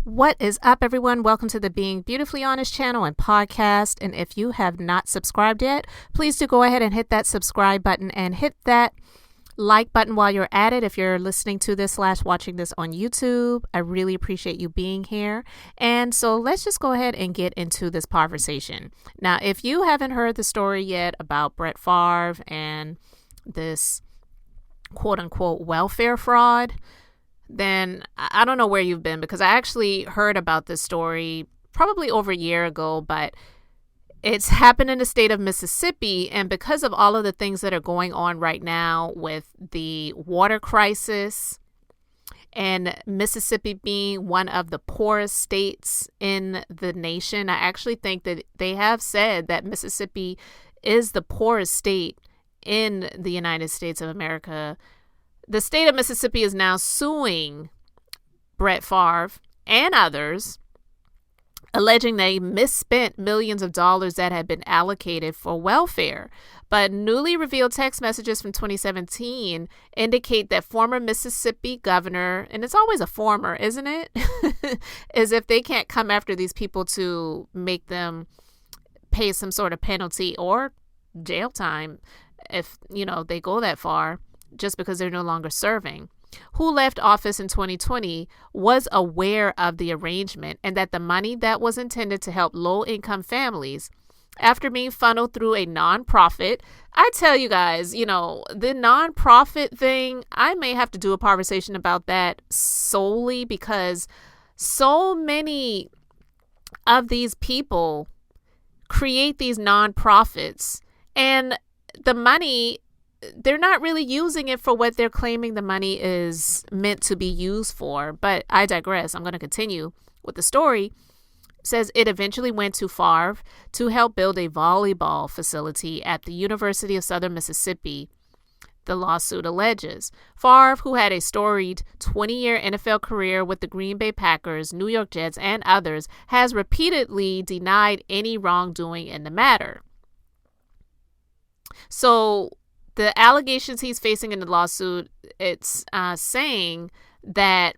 What is up, everyone? Welcome to the Being Beautifully Honest channel and podcast. And if you have not subscribed yet, please do go ahead and hit that subscribe button and hit that like button while you're at it. If you're listening to this / watching this on YouTube, I really appreciate you being here. And so let's just go ahead and get into this conversation. Now, if you haven't heard the story yet about Brett Favre and this quote unquote welfare fraud, then I don't know where you've been, because I actually heard about this story probably over a year ago, but it's happened in the state of Mississippi. And because of all of the things that are going on right now with the water crisis and Mississippi being one of the poorest states in the nation, I actually think that they have said that Mississippi is the poorest state in the United States of America. The state of Mississippi is now suing Brett Favre and others, alleging they misspent millions of dollars that had been allocated for welfare. But newly revealed text messages from 2017 indicate that former Mississippi governor, and it's always a former, isn't it? As if they can't come after these people to make them pay some sort of penalty or jail time if, they go that far, just because they're no longer serving, who left office in 2020, was aware of the arrangement and that the money that was intended to help low-income families, after being funneled through a nonprofit. I tell you guys, the nonprofit thing, I may have to do a conversation about that solely because so many of these people create these nonprofits, and the money, they're not really using it for what they're claiming the money is meant to be used for. But I digress. I'm going to continue with the story. It says it eventually went to Favre to help build a volleyball facility at the University of Southern Mississippi, the lawsuit alleges. Favre, who had a storied 20-year NFL career with the Green Bay Packers, New York Jets, and others, has repeatedly denied any wrongdoing in the matter. So the allegations he's facing in the lawsuit, it's saying that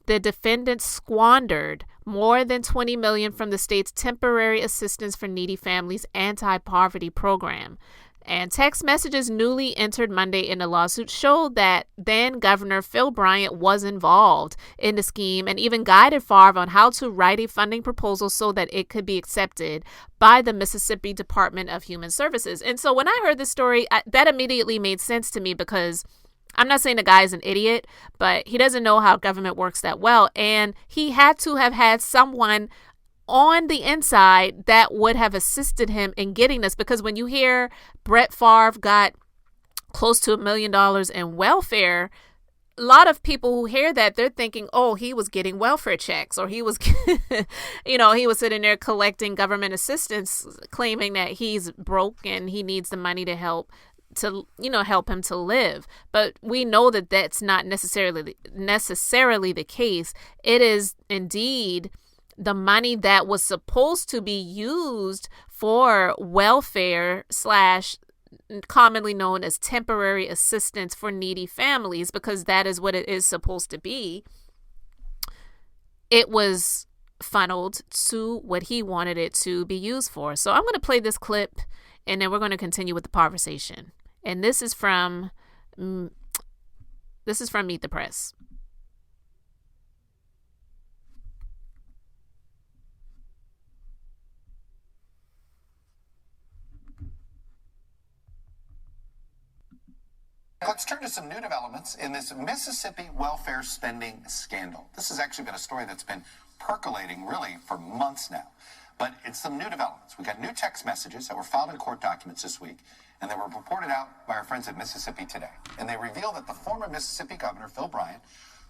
the defendants squandered more than $20 million from the state's Temporary Assistance for Needy Families anti-poverty program. And text messages newly entered Monday in the lawsuit showed that then Governor Phil Bryant was involved in the scheme and even guided Favre on how to write a funding proposal so that it could be accepted by the Mississippi Department of Human Services. And so when I heard this story, that immediately made sense to me, because I'm not saying the guy's an idiot, but he doesn't know how government works that well. And he had to have had someone on the inside that would have assisted him in getting this, because when you hear Brett Favre got close to $1 million in welfare, a lot of people who hear that, they're thinking, oh, he was getting welfare checks, or he was, he was sitting there collecting government assistance, claiming that he's broke and he needs the money to help him to live. But we know that that's not necessarily the case. It is indeed the money that was supposed to be used for welfare / commonly known as temporary assistance for needy families, because that is what it is supposed to be. It was funneled to what he wanted it to be used for. So I'm going to play this clip, and then we're going to continue with the conversation. And this is from Meet the Press. Let's turn to some new developments in this Mississippi welfare spending scandal. This has actually been a story that's been percolating really for months now. But it's some new developments. We got new text messages that were filed in court documents this week, and they were reported out by our friends at Mississippi Today. And they reveal that the former Mississippi governor, Phil Bryant,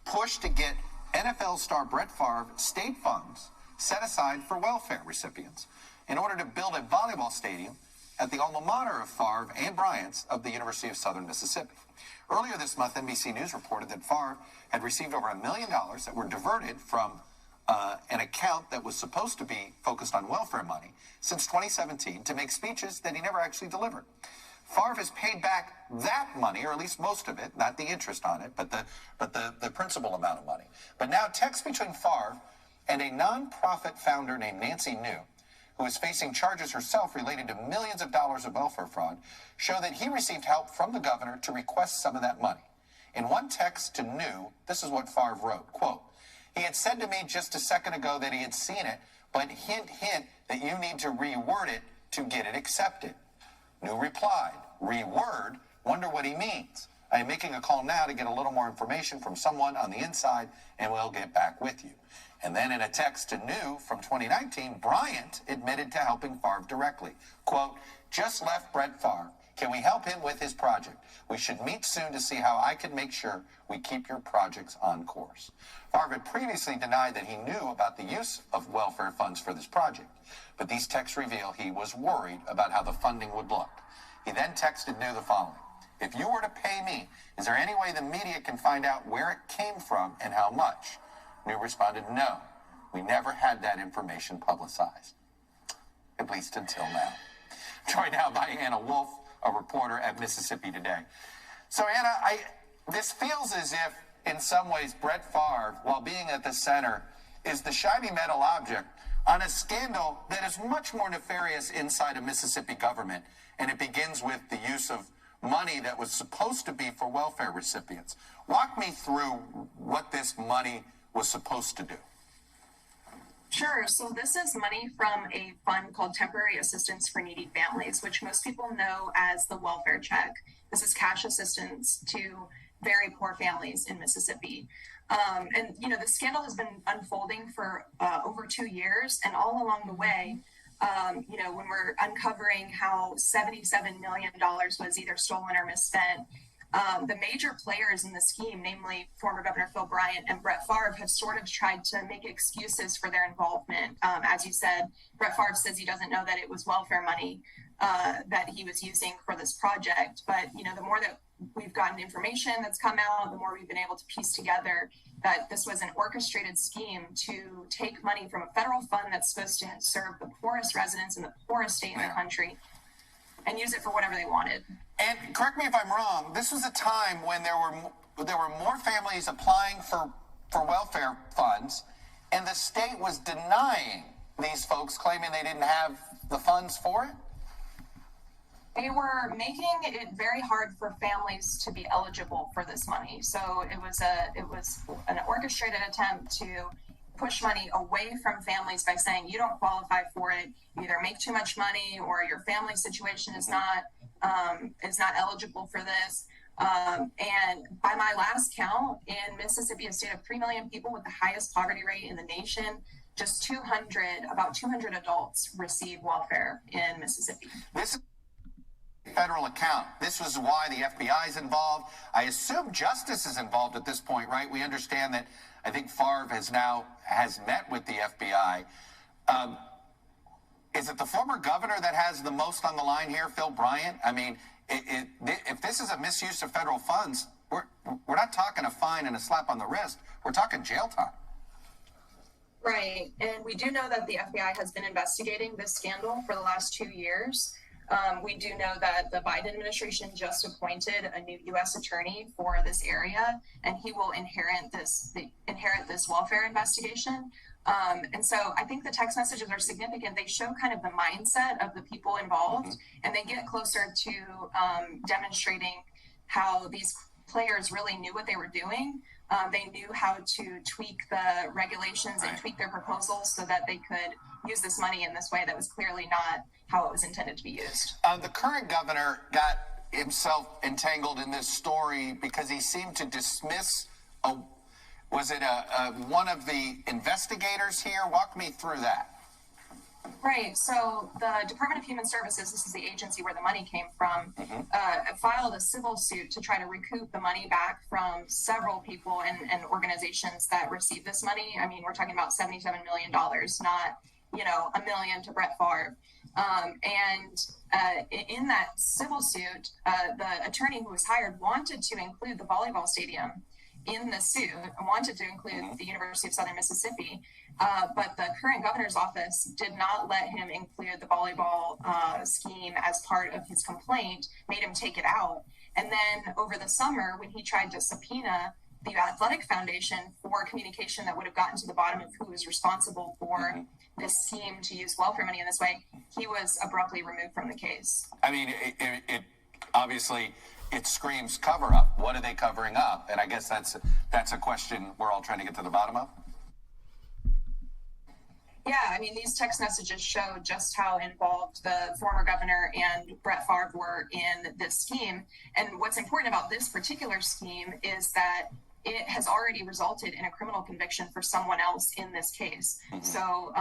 pushed to get NFL star Brett Favre state funds set aside for welfare recipients in order to build a volleyball stadium at the alma mater of Favre and Bryant's of the University of Southern Mississippi. Earlier this month, NBC News reported that Favre had received over $1 million that were diverted from an account that was supposed to be focused on welfare money since 2017 to make speeches that he never actually delivered. Favre has paid back that money, or at least most of it, not the interest on it, but the principal amount of money. But now texts between Favre and a nonprofit founder named Nancy New, who is facing charges herself related to millions of dollars of welfare fraud, show that he received help from the governor to request some of that money. In one text to New, this is what Favre wrote, quote, "He had said to me just a second ago that he had seen it, but hint, hint, that you need to reword it to get it accepted." New replied, "Reword? Wonder what he means. I am making a call now to get a little more information from someone on the inside, and we'll get back with you." And then in a text to New from 2019, Bryant admitted to helping Favre directly. Quote, "Just left Brett Favre. Can we help him with his project? We should meet soon to see how I can make sure we keep your projects on course." Favre had previously denied that he knew about the use of welfare funds for this project, but these texts reveal he was worried about how the funding would look. He then texted New the following, "If you were to pay me, is there any way the media can find out where it came from and how much?" New responded, "No, we never had that information publicized, at least until now." Joined now by Anna Wolf, a reporter at Mississippi Today. So Anna, this feels as if in some ways Brett Favre, while being at the center, is the shiny metal object on a scandal that is much more nefarious inside a Mississippi government, and it begins with the use of money that was supposed to be for welfare recipients. Walk me through what this money was supposed to do. Sure. So this is money from a fund called Temporary Assistance for Needy Families, which most people know as the welfare check. This is cash assistance to very poor families in Mississippi. And, you know, the scandal has been unfolding for over 2 years. And all along the way, you know, when we're uncovering how $77 million was either stolen or misspent, the major players in the scheme, namely former Governor Phil Bryant and Brett Favre, have sort of tried to make excuses for their involvement. As you said, Brett Favre says he doesn't know that it was welfare money that he was using for this project. But, you know, the more that we've gotten information that's come out, the more we've been able to piece together that this was an orchestrated scheme to take money from a federal fund that's supposed to serve the poorest residents in the poorest state in the country and use it for whatever they wanted. And correct me if I'm wrong, this was a time when there were more families applying for welfare funds, and the state was denying these folks, claiming they didn't have the funds for it? They were making it very hard for families to be eligible for this money. So it was an orchestrated attempt to push money away from families by saying you don't qualify for it, you either make too much money or your family situation is not eligible for this. And by my last count, in Mississippi, a state of 3 million people with the highest poverty rate in the nation, just about 200 adults receive welfare in Mississippi. This is a federal account. This was why the FBI is involved. I assume justice is involved at this point, right? We understand that I think Favre has met with the FBI. Is it the former governor that has the most on the line here, Phil Bryant? I mean, if this is a misuse of federal funds, we're not talking a fine and a slap on the wrist. We're talking jail time. Right. And we do know that the FBI has been investigating this scandal for the last 2 years. We do know that the Biden administration just appointed a new U.S. attorney for this area, and he will inherit this welfare investigation. And so I think the text messages are significant. They show kind of the mindset of the people involved, and they get closer to demonstrating how these players really knew what they were doing. They knew how to tweak the regulations and tweak their proposals so that they could use this money in this way that was clearly not how it was intended to be used. The current governor got himself entangled in this story because he seemed to dismiss one of the investigators here? Walk me through that. Right. So the Department of Human Services, this is the agency where the money came from, filed a civil suit to try to recoup the money back from several people and organizations that received this money. I mean, we're talking about $77 million, not, $1 million to Brett Favre. In that civil suit, the attorney who was hired wanted to include the volleyball stadium in the suit, wanted to include the University of Southern Mississippi, but the current governor's office did not let him include the volleyball scheme as part of his complaint, made him take it out. And then over the summer, when he tried to subpoena the Athletic Foundation for communication that would have gotten to the bottom of who was responsible for this scheme to use welfare money in this way, he was abruptly removed from the case. I mean, it obviously it screams cover up. What are they covering up? And I guess that's a question we're all trying to get to the bottom of. Yeah, I mean, these text messages show just how involved the former governor and Brett Favre were in this scheme. And what's important about this particular scheme is that it has already resulted in a criminal conviction for someone else in this case. Mm-hmm. So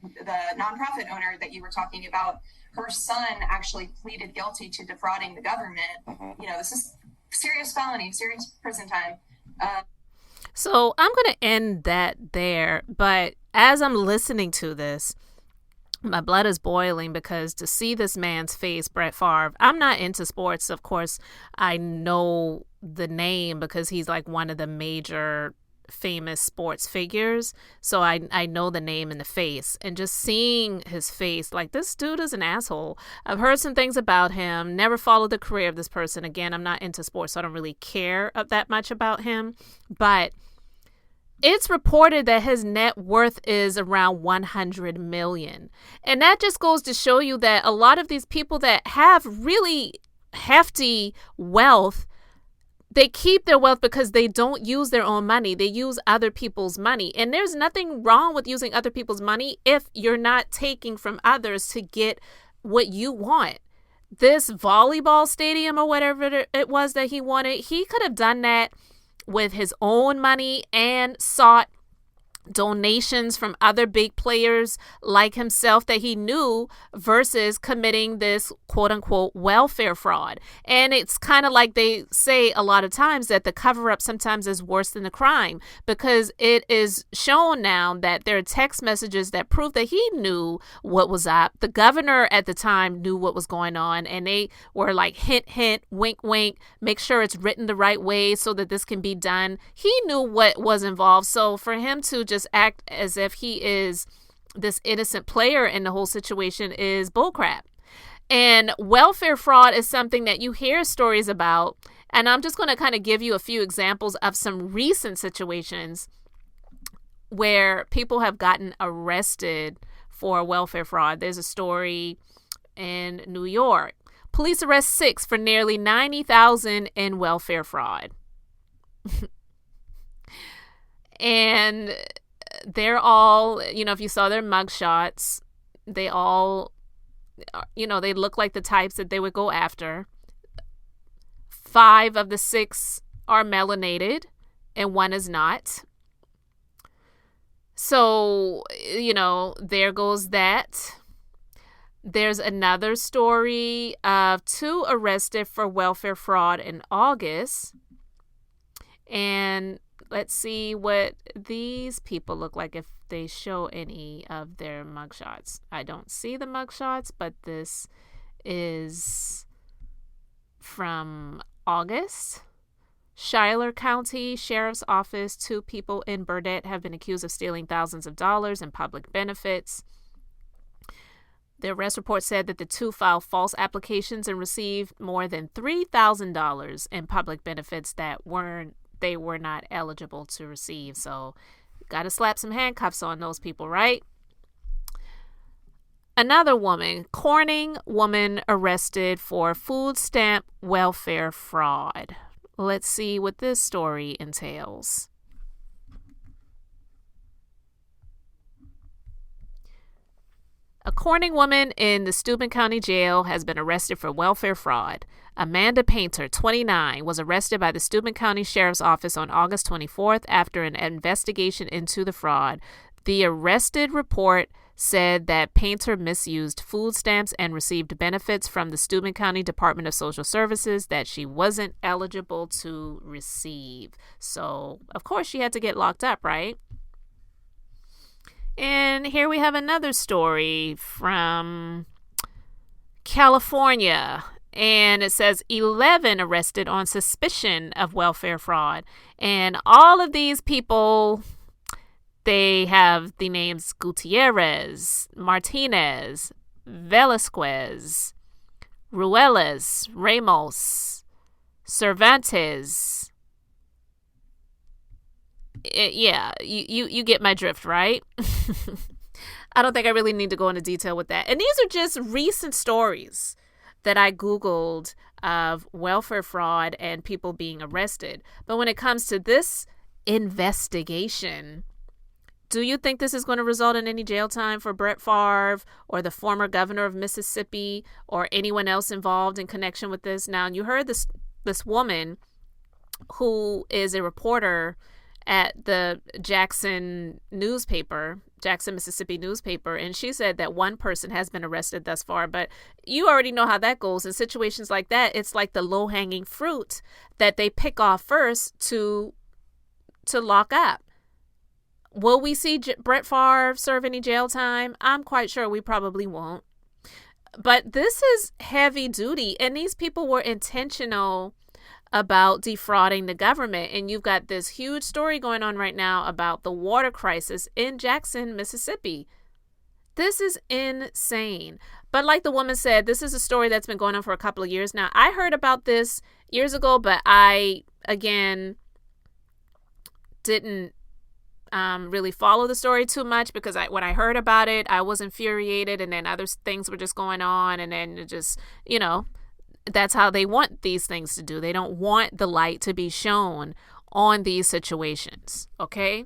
the nonprofit owner that you were talking about, her son actually pleaded guilty to defrauding the government. Mm-hmm. You know, this is serious felony, serious prison time. So I'm going to end that there. But as I'm listening to this, my blood is boiling because to see this man's face, Brett Favre, I'm not into sports. Of course, I know the name because he's like one of the major famous sports figures. So I know the name and the face. And just seeing his face, like, this dude is an asshole. I've heard some things about him, never followed the career of this person. Again, I'm not into sports, so I don't really care that much about him. But it's reported that his net worth is around 100 million. And that just goes to show you that a lot of these people that have really hefty wealth, they keep their wealth because they don't use their own money. They use other people's money. And there's nothing wrong with using other people's money if you're not taking from others to get what you want. This volleyball stadium or whatever it was that he wanted, he could have done that with his own money and sought donations from other big players like himself that he knew versus committing this quote unquote welfare fraud. And it's kind of like they say a lot of times that the cover up sometimes is worse than the crime, because it is shown now that there are text messages that prove that he knew what was up. The governor at the time knew what was going on, and they were like, hint, hint, wink, wink, make sure it's written the right way so that this can be done. He knew what was involved. So for him to just act as if he is this innocent player in the whole situation is bullcrap. And welfare fraud is something that you hear stories about. And I'm just going to kind of give you a few examples of some recent situations where people have gotten arrested for welfare fraud. There's a story in New York. Police arrest 6 for nearly $90,000 in welfare fraud. And they're all, if you saw their mugshots, they all, they look like the types that they would go after. 5 of the 6 are melanated and 1 is not. So, there goes that. There's another story of 2 arrested for welfare fraud in August. And let's see what these people look like if they show any of their mugshots. I don't see the mugshots, but this is from August. Schuyler County Sheriff's Office, 2 people in Burdett have been accused of stealing thousands of dollars in public benefits. The arrest report said that the 2 filed false applications and received more than $3,000 in public benefits that they were not eligible to receive. So got to slap some handcuffs on those people, right? Another woman, Corning woman arrested for food stamp welfare fraud. Let's see what this story entails. A Corning woman in the Steuben County Jail has been arrested for welfare fraud. Amanda Painter, 29, was arrested by the Steuben County Sheriff's Office on August 24th after an investigation into the fraud. The arrested report said that Painter misused food stamps and received benefits from the Steuben County Department of Social Services that she wasn't eligible to receive. So, of course, she had to get locked up, right? And here we have another story from California. And it says 11 arrested on suspicion of welfare fraud. And all of these people, they have the names Gutierrez, Martinez, Velasquez, Ruelas, Ramos, Cervantes, yeah, you get my drift, right? I don't think I really need to go into detail with that. And these are just recent stories that I Googled of welfare fraud and people being arrested. But when it comes to this investigation, do you think this is going to result in any jail time for Brett Favre or the former governor of Mississippi or anyone else involved in connection with this? Now, you heard this woman who is a reporter at the Jackson, Mississippi newspaper, and she said that one person has been arrested thus far. But you already know how that goes. In situations like that, it's like the low-hanging fruit that they pick off first to lock up. Will we see Brett Favre serve any jail time? I'm quite sure we probably won't. But this is heavy duty, and these people were intentional about defrauding the government. And you've got this huge story going on right now about the water crisis in Jackson, Mississippi. This is insane. But like the woman said, this is a story that's been going on for a couple of years now. I heard about this years ago, but I, again, didn't really follow the story too much because when I heard about it, I was infuriated, and then other things were just going on, and then it just, that's how they want these things to do. They don't want the light to be shown on these situations, okay?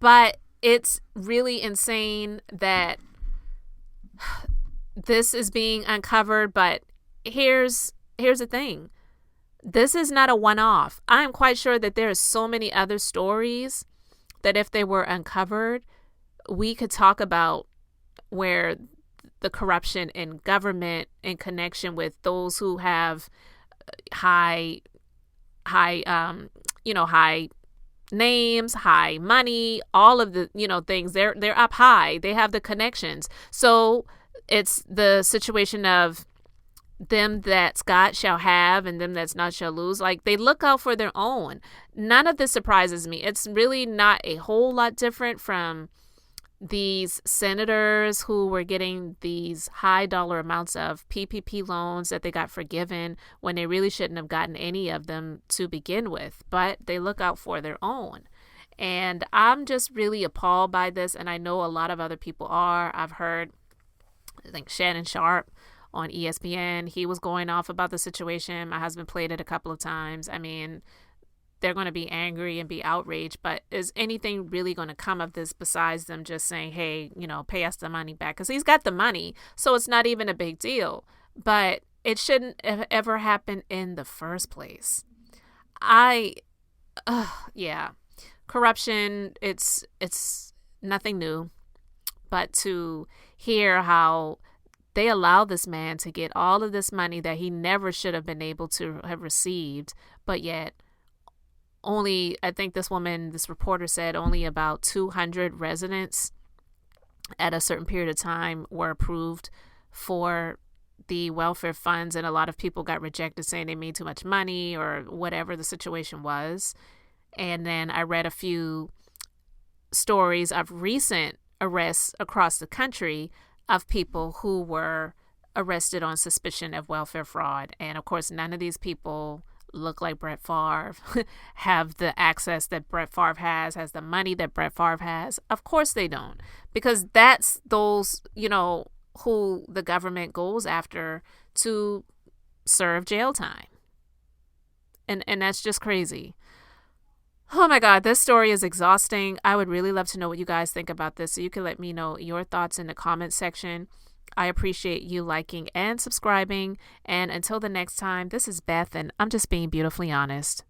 But it's really insane that this is being uncovered. But here's the thing. This is not a one-off. I am quite sure that there are so many other stories that if they were uncovered, we could talk about where the corruption in government in connection with those who have high names, high money, all of the, things, they're up high. They have the connections. So it's the situation of them that's got shall have and them that's not shall lose. Like, they look out for their own. None of this surprises me. It's really not a whole lot different from these senators who were getting these high dollar amounts of PPP loans that they got forgiven when they really shouldn't have gotten any of them to begin with, but they look out for their own. And I'm just really appalled by this, and I know a lot of other people are. I've heard, I think, Shannon Sharp on ESPN, he was going off about the situation. My husband played it a couple of times. I mean, they're going to be angry and be outraged, but is anything really going to come of this besides them just saying, hey, pay us the money back? Because he's got the money, so it's not even a big deal. But it shouldn't have ever happened in the first place. Corruption, it's nothing new. But to hear how they allow this man to get all of this money that he never should have been able to have received, but yet only, I think this reporter said only about 200 residents at a certain period of time were approved for the welfare funds, and a lot of people got rejected saying they made too much money or whatever the situation was. And then I read a few stories of recent arrests across the country of people who were arrested on suspicion of welfare fraud. And of course, none of these people look like Brett Favre, have the access that Brett Favre has the money that Brett Favre has. Of course they don't, because that's those, who the government goes after to serve jail time. And that's just crazy. Oh my God, this story is exhausting. I would really love to know what you guys think about this. So you can let me know your thoughts in the comment section. I appreciate you liking and subscribing. And until the next time, this is Beth, and I'm just being beautifully honest.